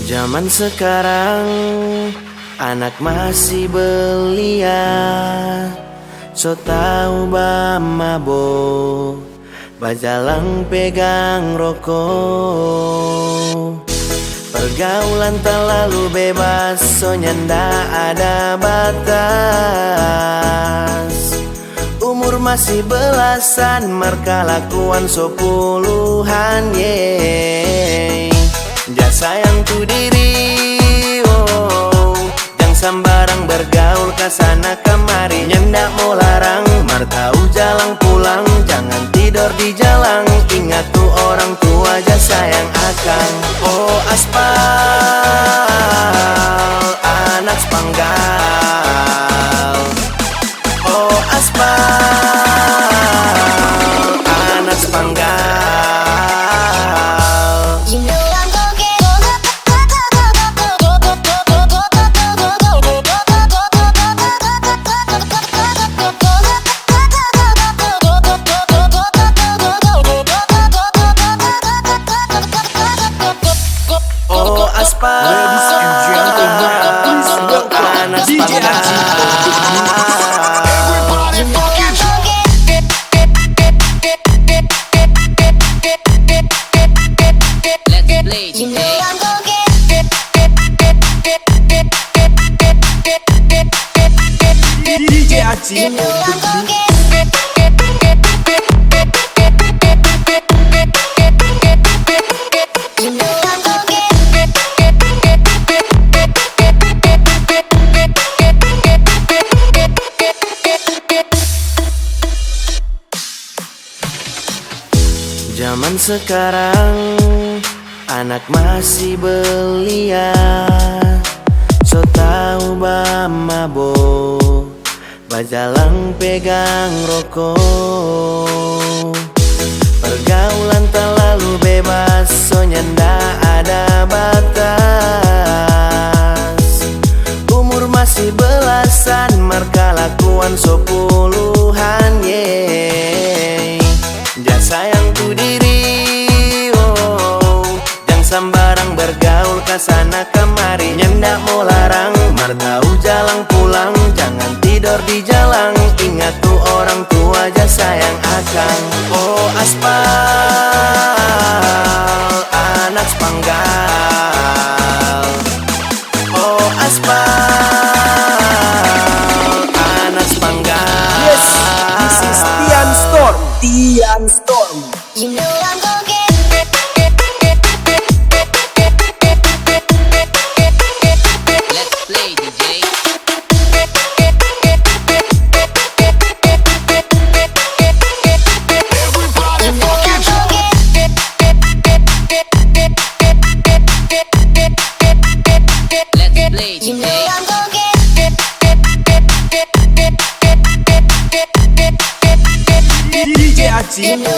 Zaman sekarang anak masih belia, so tau ba mabok, bajalang pegang rokok. Pergaulan terlalu bebas, so nyanda ada batas. Umur masih belasan, merkalakuan so puluhan, yeah. Ja sayang tu diri, oh. Jangan sembarang bergaul kesana kemari, nyendak mau larang, martau jalan pulang. Jangan tidur di jalan, ingat tuh orang tua ja sayang akang. Oh aspal, anak spanggal. Oh aspal, anak spanggal. Ladies and gentlemen, please welcome DJ Aji. Everybody fucking let's play DJ. DJ Aji on the beat. Zaman sekarang anak masih belia, so tau ba mabok, bajalang pegang rokok. Pergaulan terlalu bebas, so nyanda ada batas. Umur masih belasan, merkalakuan so puluhan, yeah. Ja sayang tu diri, oh. Jangan sembarang bergaul kesana kemari, nyendak mau larang, martau jalan pulang. Jangan tidur di jalan, ingat tuh orang tua ja sayang akang. Oh aspal, anak spanggal. Oh aspal, anak spanggal. Yes, this is Tian Storm. Tian Storm. You know I'm gonna get. Let's play DJ. Everybody fucking Let's play DJ. You know I'm gonna get. DJ Aji on the